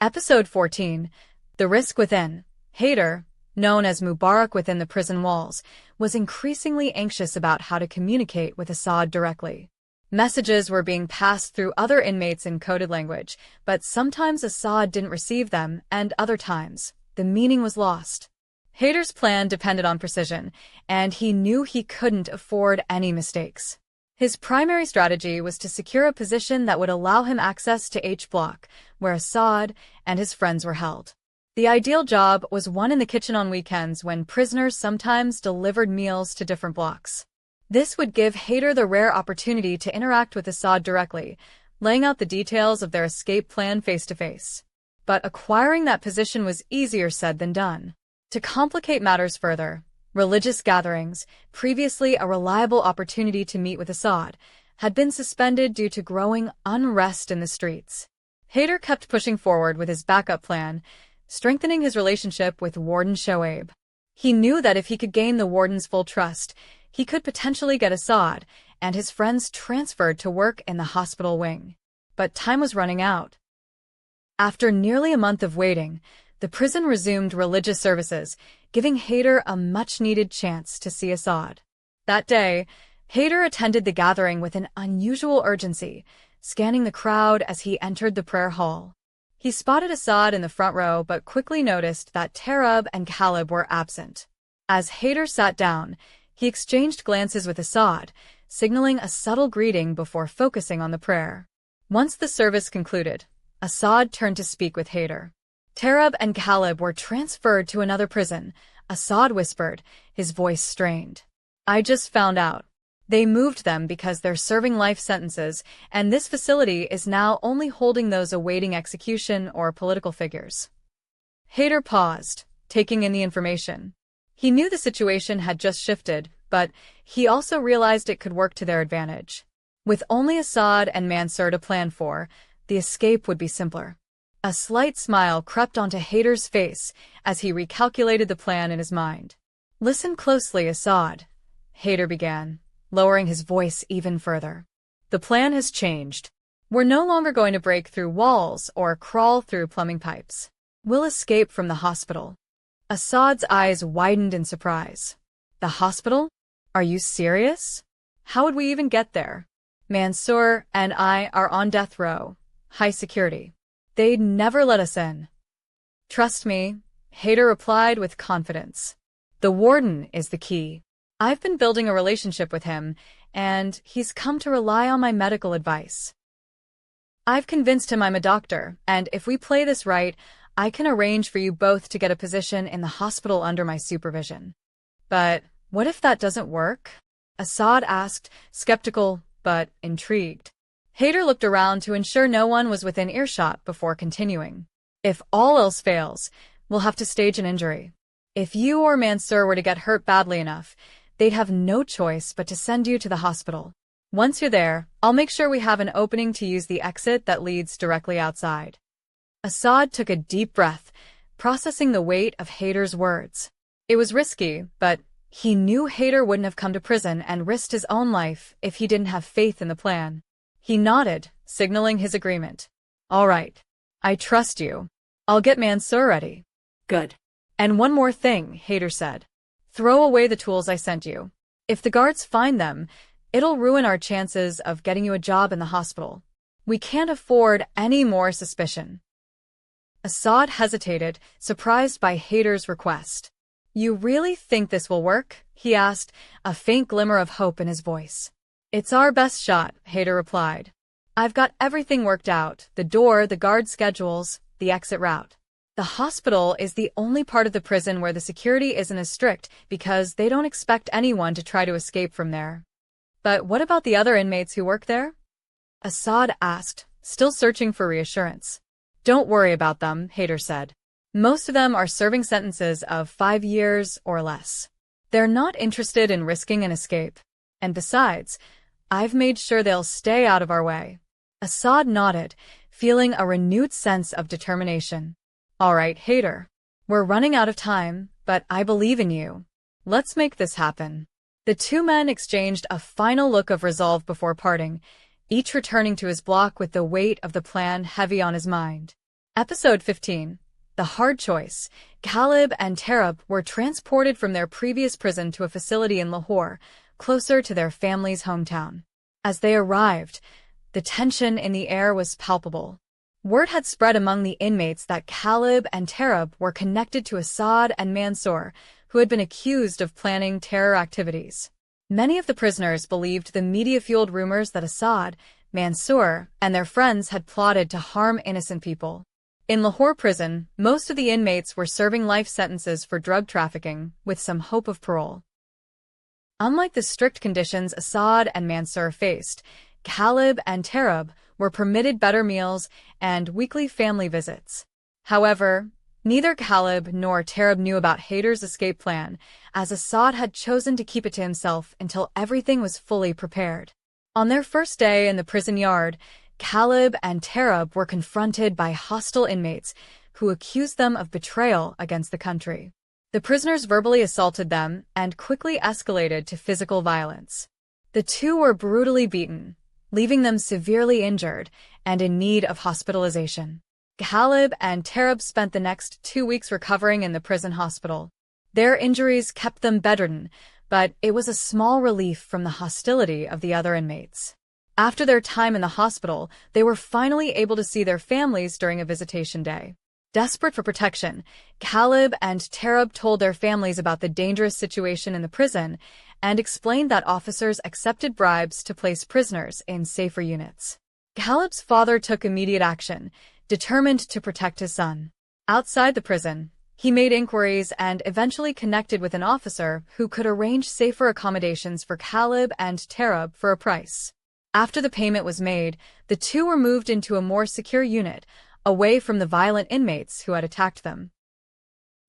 Episode 14. The Risk Within. Haider, known as Mubarak within the prison walls, was increasingly anxious about how to communicate with Assad directly. Messages were being passed through other inmates in coded language, but sometimes Assad didn't receive them, and other times, the meaning was lost. Haider's plan depended on precision, and he knew he couldn't afford any mistakes. His primary strategy was to secure a position that would allow him access to H Block, where Assad and his friends were held. The ideal job was one in the kitchen on weekends when prisoners sometimes delivered meals to different blocks. This would give Haider the rare opportunity to interact with Assad directly, laying out the details of their escape plan face-to-face. But acquiring that position was easier said than done. To complicate matters further, religious gatherings, previously a reliable opportunity to meet with Assad, had been suspended due to growing unrest in the streets. Haider kept pushing forward with his backup plan, strengthening his relationship with Warden Shoaib. He knew that if he could gain the warden's full trust, he could potentially get Assad and his friends transferred to work in the hospital wing. But time was running out. After nearly a month of waiting, the prison resumed religious services, giving Haider a much-needed chance to see Assad. That day, Haider attended the gathering with an unusual urgency, scanning the crowd as he entered the prayer hall. He spotted Assad in the front row but quickly noticed that Tarab and Khalib were absent. As Haider sat down, he exchanged glances with Assad, signaling a subtle greeting before focusing on the prayer. Once the service concluded, Assad turned to speak with Haider. Tarab and Khalib were transferred to another prison, Assad whispered, his voice strained. I just found out. They moved them because they're serving life sentences, and this facility is now only holding those awaiting execution or political figures. Haider paused, taking in the information. He knew the situation had just shifted, but he also realized it could work to their advantage. With only Assad and Mafroor to plan for, the escape would be simpler. A slight smile crept onto Haider's face as he recalculated the plan in his mind. Listen closely, Assad, Haider began, lowering his voice even further. The plan has changed. We're no longer going to break through walls or crawl through plumbing pipes. We'll escape from the hospital. Assad's eyes widened in surprise. The hospital? Are you serious? How would we even get there? Mafroor and I are on death row, high security. They'd never let us in. Trust me, Haider replied with confidence. The warden is the key. I've been building a relationship with him, and he's come to rely on my medical advice. I've convinced him I'm a doctor, and if we play this right, I can arrange for you both to get a position in the hospital under my supervision. But what if that doesn't work? Assad asked, skeptical but intrigued. Haider looked around to ensure no one was within earshot before continuing. If all else fails, we'll have to stage an injury. If you or Mafroor were to get hurt badly enough, they'd have no choice but to send you to the hospital. Once you're there, I'll make sure we have an opening to use the exit that leads directly outside. Assad took a deep breath, processing the weight of Haider's words. It was risky, but he knew Haider wouldn't have come to prison and risked his own life if he didn't have faith in the plan. He nodded, signaling his agreement. All right. I trust you. I'll get Mafroor ready. Good. And one more thing, Haider said. Throw away the tools I sent you. If the guards find them, it'll ruin our chances of getting you a job in the hospital. We can't afford any more suspicion. Assad hesitated, surprised by Haider's request. You really think this will work? He asked, a faint glimmer of hope in his voice. It's our best shot, Haider replied. I've got everything worked out, the door, the guard schedules, the exit route. The hospital is the only part of the prison where the security isn't as strict because they don't expect anyone to try to escape from there. But what about the other inmates who work there? Assad asked, still searching for reassurance. Don't worry about them, Haider said. Most of them are serving sentences of 5 years or less. They're not interested in risking an escape. And besides, I've made sure they'll stay out of our way. Assad nodded, feeling a renewed sense of determination. All right, Haider. We're running out of time, but I believe in you. Let's make this happen. The two men exchanged a final look of resolve before parting, each returning to his block with the weight of the plan heavy on his mind. Episode 15. The Hard Choice. Caleb and Tarab were transported from their previous prison to a facility in Lahore, closer to their family's hometown. As they arrived, the tension in the air was palpable. Word had spread among the inmates that Caleb and Tarab were connected to Assad and Mansoor, who had been accused of planning terror activities. Many of the prisoners believed the media-fueled rumors that Assad, Mansoor, and their friends had plotted to harm innocent people. In Lahore prison, most of the inmates were serving life sentences for drug trafficking, with some hope of parole. Unlike the strict conditions Assad and Mansoor faced, Caleb and Tarab were permitted better meals and weekly family visits. However, neither Caleb nor Tarab knew about Haider's escape plan, as Assad had chosen to keep it to himself until everything was fully prepared. On their first day in the prison yard, Caleb and Tarab were confronted by hostile inmates who accused them of betrayal against the country. The prisoners verbally assaulted them and quickly escalated to physical violence. The two were brutally beaten, leaving them severely injured and in need of hospitalization. Caleb and Tarab spent the next 2 weeks recovering in the prison hospital. Their injuries kept them bedridden, but it was a small relief from the hostility of the other inmates. After their time in the hospital, they were finally able to see their families during a visitation day. Desperate for protection, Caleb and Tarab told their families about the dangerous situation in the prison and explained that officers accepted bribes to place prisoners in safer units. Caleb's father took immediate action, determined to protect his son. Outside the prison, he made inquiries and eventually connected with an officer who could arrange safer accommodations for Caleb and Tarab for a price. After the payment was made, the two were moved into a more secure unit, away from the violent inmates who had attacked them.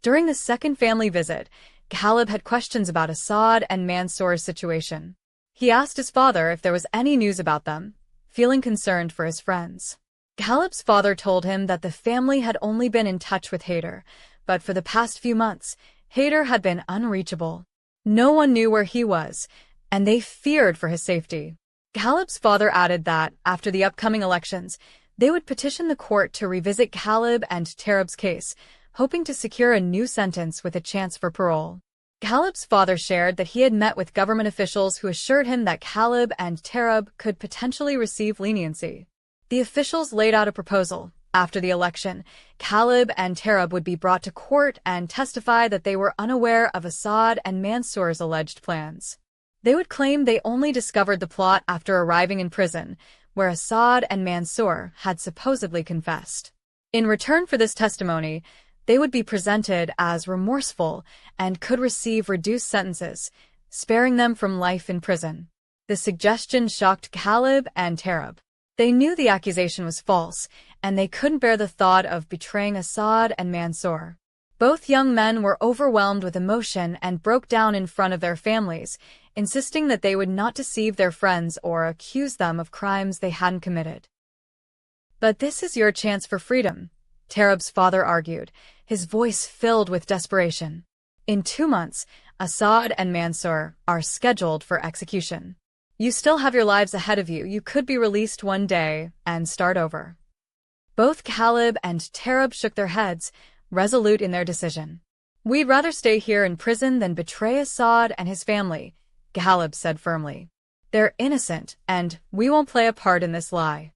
During the second family visit, Caleb had questions about Assad and Mansoor's situation. He asked his father if there was any news about them, feeling concerned for his friends. Caleb's father told him that the family had only been in touch with Haider, but for the past few months, Haider had been unreachable. No one knew where he was, and they feared for his safety. Caleb's father added that, after the upcoming elections, they would petition the court to revisit Caleb and Tarab's case, hoping to secure a new sentence with a chance for parole. Caleb's father shared that he had met with government officials who assured him that Caleb and Tarab could potentially receive leniency. The officials laid out a proposal. After the election, Caleb and Tarab would be brought to court and testify that they were unaware of Assad and Mansoor's alleged plans. They would claim they only discovered the plot after arriving in prison, where Assad and Mansoor had supposedly confessed. In return for this testimony, they would be presented as remorseful and could receive reduced sentences, sparing them from life in prison. The suggestion shocked Caleb and Tarab. They knew the accusation was false, and they couldn't bear the thought of betraying Assad and Mansoor. Both young men were overwhelmed with emotion and broke down in front of their families, insisting that they would not deceive their friends or accuse them of crimes they hadn't committed. "But this is your chance for freedom," Tarab's father argued, his voice filled with desperation. "In 2 months, Assad and Mansoor are scheduled for execution. You still have your lives ahead of you. You could be released one day and start over." Both Caleb and Tarab shook their heads, resolute in their decision. "We'd rather stay here in prison than betray Assad and his family," Caleb said firmly. "They're innocent, and we won't play a part in this lie."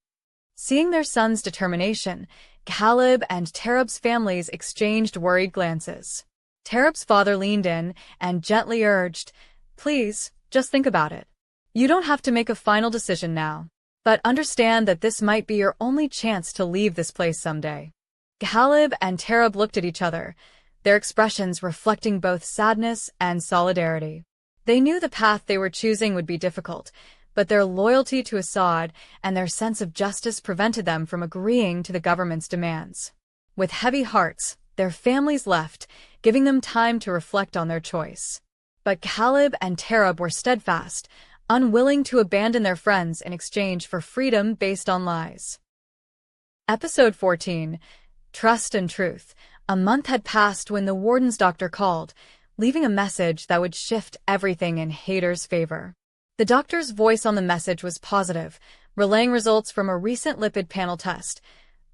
Seeing their son's determination, Caleb and Tarab's families exchanged worried glances. Tarab's father leaned in and gently urged, "Please, just think about it. You don't have to make a final decision now, but understand that this might be your only chance to leave this place someday." Caleb and Tarab looked at each other, their expressions reflecting both sadness and solidarity. They knew the path they were choosing would be difficult, but their loyalty to Assad and their sense of justice prevented them from agreeing to the government's demands. With heavy hearts, their families left, giving them time to reflect on their choice. But Caleb and Tarab were steadfast, unwilling to abandon their friends in exchange for freedom based on lies. Episode 14. Trust and Truth. A month had passed when the warden's doctor called, leaving a message that would shift everything in Haider's favor. The doctor's voice on the message was positive, relaying results from a recent lipid panel test.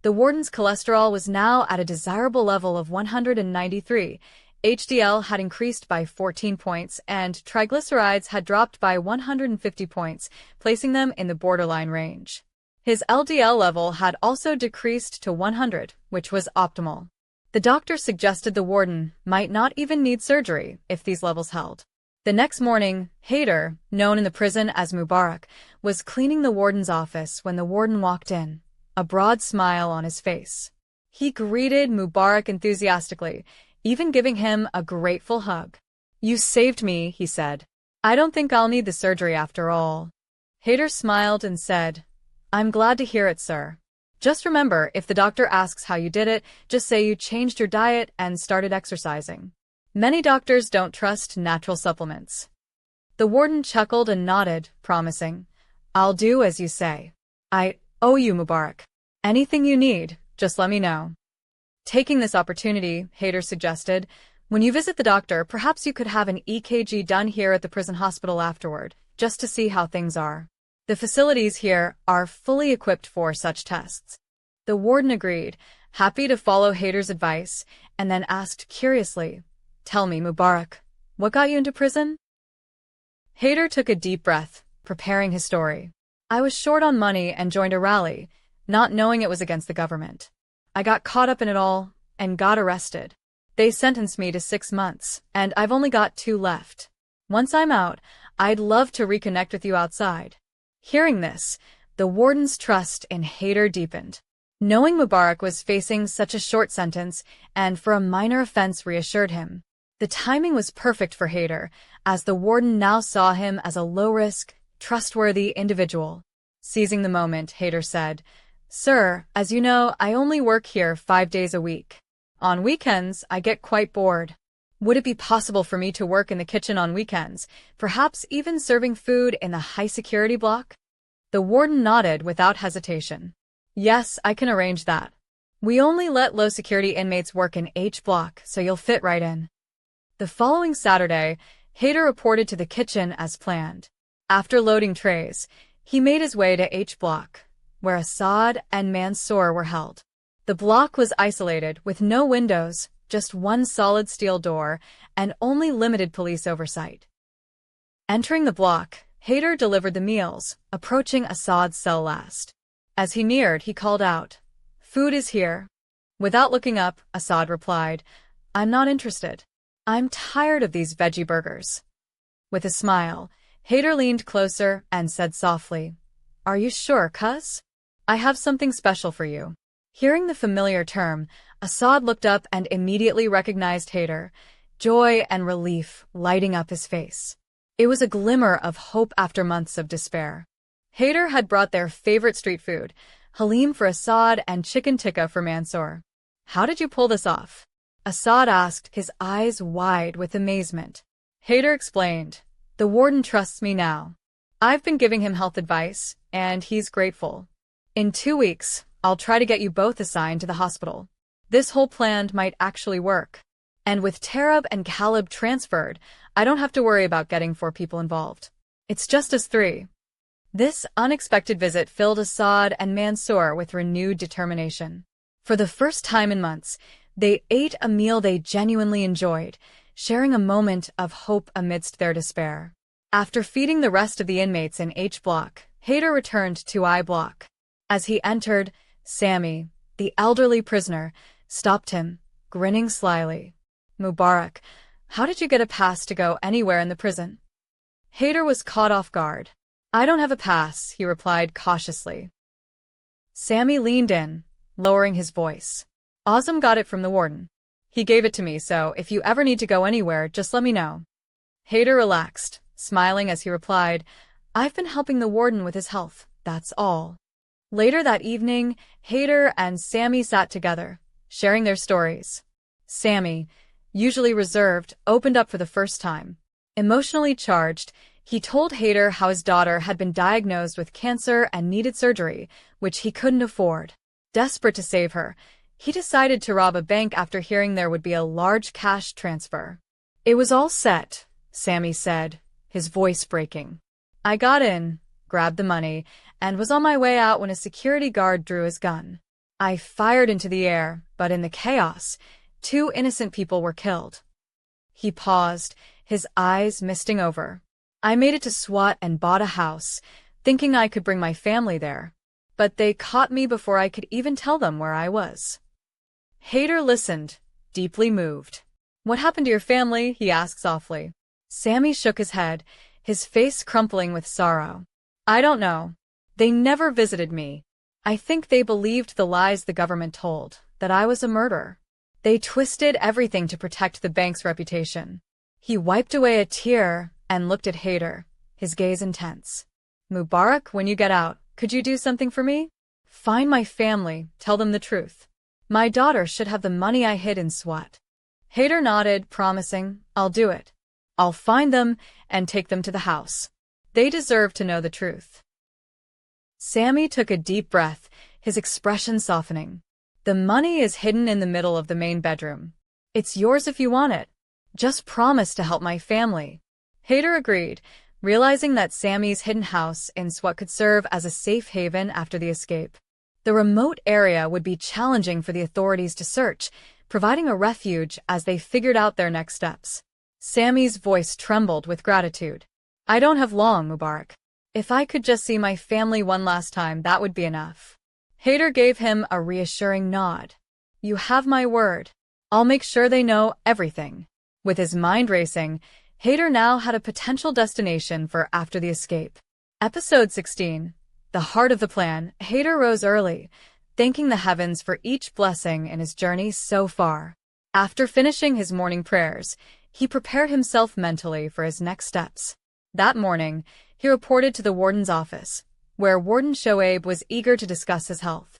The warden's cholesterol was now at a desirable level of 193, HDL had increased by 14 points, and triglycerides had dropped by 150 points, placing them in the borderline range. His LDL level had also decreased to 100, which was optimal. The doctor suggested the warden might not even need surgery if these levels held. The next morning, Haider, known in the prison as Mubarak, was cleaning the warden's office when the warden walked in, a broad smile on his face. He greeted Mubarak enthusiastically, even giving him a grateful hug. "You saved me," he said. "I don't think I'll need the surgery after all." Haider smiled and said, "I'm glad to hear it, sir. Just remember, if the doctor asks how you did it, just say you changed your diet and started exercising. Many doctors don't trust natural supplements." The warden chuckled and nodded, promising, "I'll do as you say. I owe you, Mubarak. Anything you need, just let me know." Taking this opportunity, Haider suggested, "When you visit the doctor, perhaps you could have an EKG done here at the prison hospital afterward, just to see how things are. The facilities here are fully equipped for such tests." The warden agreed, happy to follow Haider's advice, and then asked curiously, "Tell me, Mubarak, what got you into prison?" Haider took a deep breath, preparing his story. "I was short on money and joined a rally, not knowing it was against the government. I got caught up in it all and got arrested. They sentenced me to 6 months, and I've only got 2 left. Once I'm out, I'd love to reconnect with you outside." Hearing this, the warden's trust in Haider deepened. Knowing Mubarak was facing such a short sentence and for a minor offense reassured him. The timing was perfect for Haider, as the warden now saw him as a low-risk, trustworthy individual. Seizing the moment, Haider said, "Sir, as you know, I only work here 5 days a week. On weekends, I get quite bored. Would it be possible for me to work in the kitchen on weekends, perhaps even serving food in the high-security block?" The warden nodded without hesitation. "Yes, I can arrange that. We only let low-security inmates work in H block, so you'll fit right in." The following Saturday, Haider reported to the kitchen as planned. After loading trays, he made his way to H block, where Assad and Mansour were held. The block was isolated, with no windows, just one solid steel door, and only limited police oversight. Entering the block, Haider delivered the meals, approaching Assad's cell last. As he neared, he called out, "Food is here." Without looking up, Assad replied, "I'm not interested. I'm tired of these veggie burgers." With a smile, Haider leaned closer and said softly, "Are you sure, cuz? I have something special for you." Hearing the familiar term, Assad looked up and immediately recognized Haider, joy and relief lighting up his face. It was a glimmer of hope after months of despair. Haider had brought their favorite street food, halim for Assad and chicken tikka for Mansour. "How did you pull this off?" Assad asked, his eyes wide with amazement. Haider explained, "The warden trusts me now. I've been giving him health advice, and he's grateful. In 2 weeks, I'll try to get you both assigned to the hospital. This whole plan might actually work. And with Tarab and Khalib transferred, I don't have to worry about getting 4 people involved. It's just us 3. This unexpected visit filled Assad and Mansour with renewed determination. For the first time in months, they ate a meal they genuinely enjoyed, sharing a moment of hope amidst their despair. After feeding the rest of the inmates in H block, Haider returned to I block. As he entered, Sammy, the elderly prisoner, stopped him, grinning slyly. "Mubarak, how did you get a pass to go anywhere in the prison?" Haider was caught off guard. "I don't have a pass," he replied cautiously. Sammy leaned in, lowering his voice. "Azam got it from the warden. He gave it to me, so if you ever need to go anywhere, just let me know." Haider relaxed, smiling as he replied, "I've been helping the warden with his health, that's all." Later that evening, Haider and Sammy sat together, sharing their stories. Sammy, usually reserved, opened up for the first time. Emotionally charged, he told Haider how his daughter had been diagnosed with cancer and needed surgery, which he couldn't afford. Desperate to save her, he decided to rob a bank after hearing there would be a large cash transfer. "It was all set," Sammy said, his voice breaking. "I got in, grabbed the money, and was on my way out when a security guard drew his gun. I fired into the air, but in the chaos, 2 innocent people were killed. He paused, his eyes misting over. I made it to SWAT and bought a house, thinking I could bring my family there. But they caught me before I could even tell them where I was. Hader listened, deeply moved. What happened to your family? He asked softly. Sammy shook his head, his face crumpling with sorrow. I don't know. They never visited me. I think they believed the lies the government told, that I was a murderer. They twisted everything to protect the bank's reputation. He wiped away a tear and looked at Hader, his gaze intense. Mubarak, when you get out, could you do something for me? Find my family, tell them the truth. My daughter should have the money I hid in SWAT. Hader nodded, promising, I'll do it. I'll find them and take them to the house. They deserve to know the truth. Sammy took a deep breath, his expression softening. The money is hidden in the middle of the main bedroom. It's yours if you want it. Just promise to help my family. Hader agreed, realizing that Sammy's hidden house in SWAT could serve as a safe haven after the escape. The remote area would be challenging for the authorities to search, providing a refuge as they figured out their next steps. Sammy's voice trembled with gratitude. I don't have long, Mubarak. If I could just see my family one last time, that would be enough. Hader gave him a reassuring nod. You have my word. I'll make sure they know everything. With his mind racing, Hader now had a potential destination for after the escape. Episode 16. The heart of the plan. Hader rose early, thanking the heavens for each blessing in his journey so far. After finishing his morning prayers, he prepared himself mentally for his next steps. That morning, he reported to the warden's office, where Warden Shoaib was eager to discuss his health.